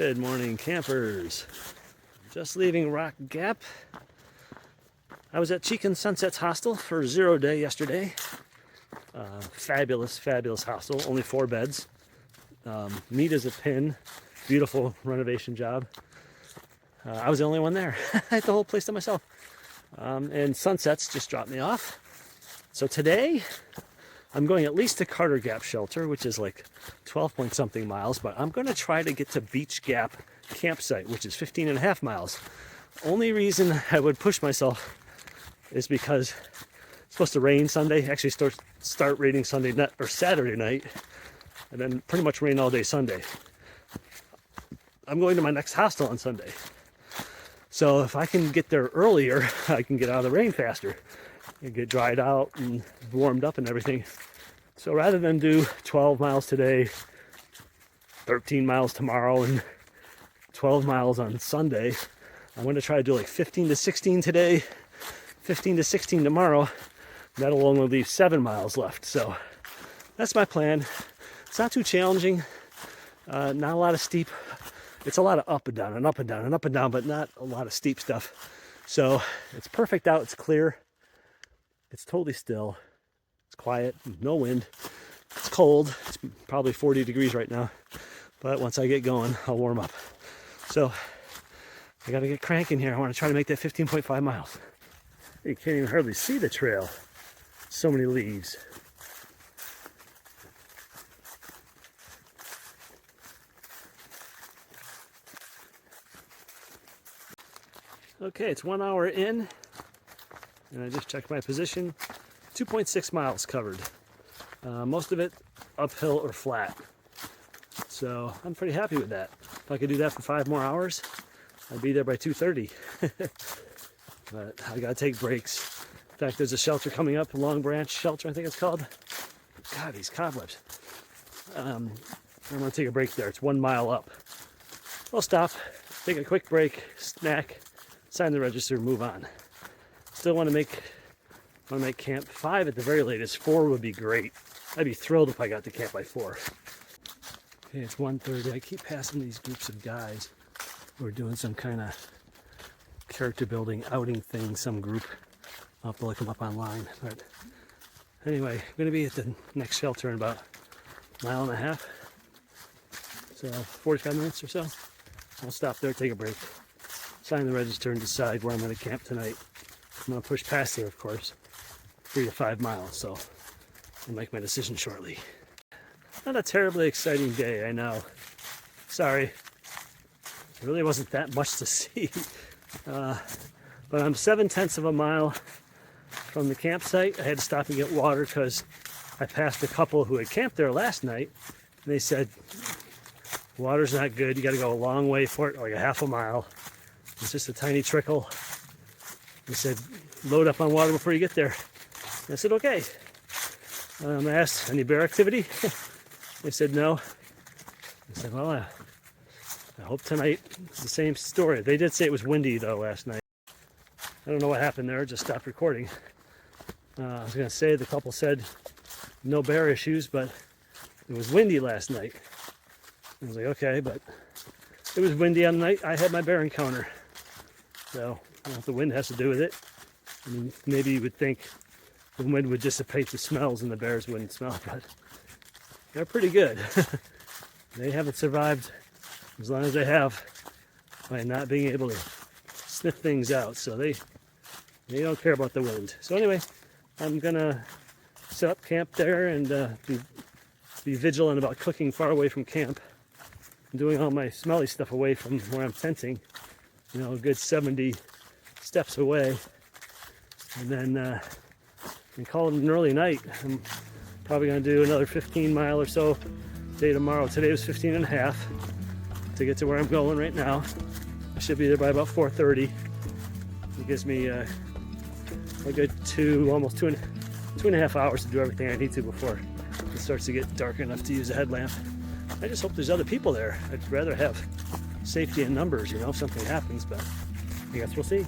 Good morning, campers. Just leaving Rock Gap. I was at Chica Sunsets Hostel for 0 day yesterday. Fabulous hostel, only 4 beds. Neat as a pin, beautiful renovation job. I was the only one there. I had the whole place to myself. And Sunsets just dropped me off. So today, I'm going at least to Carter Gap Shelter, which is like 12 point something miles, but I'm going to try to get to Beech Gap Campsite, which is 15.5 miles. Only reason I would push myself is because it's supposed to rain Sunday. Actually start raining Sunday night or Saturday night, and then pretty much rain all day Sunday. I'm going to my next hostel on Sunday. So if I can get there earlier, I can get out of the rain faster and get dried out and warmed up and everything. So rather than do 12 miles today, 13 miles tomorrow, and 12 miles on Sunday, I'm going to try to do like 15 to 16 today, 15 to 16 tomorrow. That'll only leave 7 miles left. So that's my plan. It's not too challenging, not a lot of steep. It's a lot of up and down and up and down and up and down, but not a lot of steep stuff. So it's perfect out, it's clear. It's totally still. It's quiet, no wind. It's cold. It's probably 40 degrees right now. But once I get going, I'll warm up. So I gotta get cranking here. I want to try to make that 15.5 miles. You can't even hardly see the trail. So many leaves. Okay, it's 1 hour in. And I just checked my position. 2.6 miles covered. Most of it uphill or flat. So I'm pretty happy with that. If I could do that for 5 more hours, I'd be there by 2:30. But I gotta take breaks. In fact, there's a shelter coming up, a Long Branch Shelter, I think it's called. God, these cobwebs. I'm gonna take a break there. It's 1 mile up. I'll stop, take a quick break, snack, sign the register, move on. Still want to make camp 5 at the very latest. 4 would be great. I'd be thrilled if I got to camp by 4. Okay, it's 1:30. I keep passing these groups of guys who are doing some kind of character building outing thing, some group. I'll have to look them up online. But anyway, I'm going to be at the next shelter in about a mile and a half. So 45 minutes or so. I'll stop there, take a break, sign the register, and decide where I'm going to camp tonight. I'm going to push past there, of course, 3 to 5 miles, so I'll make my decision shortly. Not a terribly exciting day, I know. Sorry. There really wasn't that much to see. But I'm 7/10 of a mile from the campsite. I had to stop and get water because I passed a couple who had camped there last night, and they said, water's not good, you got to go a long way for it, like a half a mile. It's just a tiny trickle. They said, load up on water before you get there. And I said, okay. I asked, any bear activity? They said no. I said, well, I hope tonight it's the same story. They did say it was windy though last night. I don't know what happened there, just stopped recording. I was going to say the couple said no bear issues, but it was windy last night. I was like, okay, but it was windy on the night I had my bear encounter. So I don't know if the wind has to do with it. I mean, maybe you would think the wind would dissipate the smells and the bears wouldn't smell, but they're pretty good. They haven't survived as long as they have by not being able to sniff things out. So they don't care about the wind. So anyway, I'm gonna set up camp there and be vigilant about cooking far away from camp. I'm doing all my smelly stuff away from where I'm tenting. You know, a good 70 steps away. And then and call it an early night. I'm probably going to do another 15 mile or so day tomorrow. Today was 15.5 to get to where I'm going right now. I should be there by about 4:30. It gives me a good almost two and a half hours to do everything I need to before it starts to get dark enough to use a headlamp. I just hope there's other people there. I'd rather have safety in numbers, you know, if something happens, but I guess we'll see.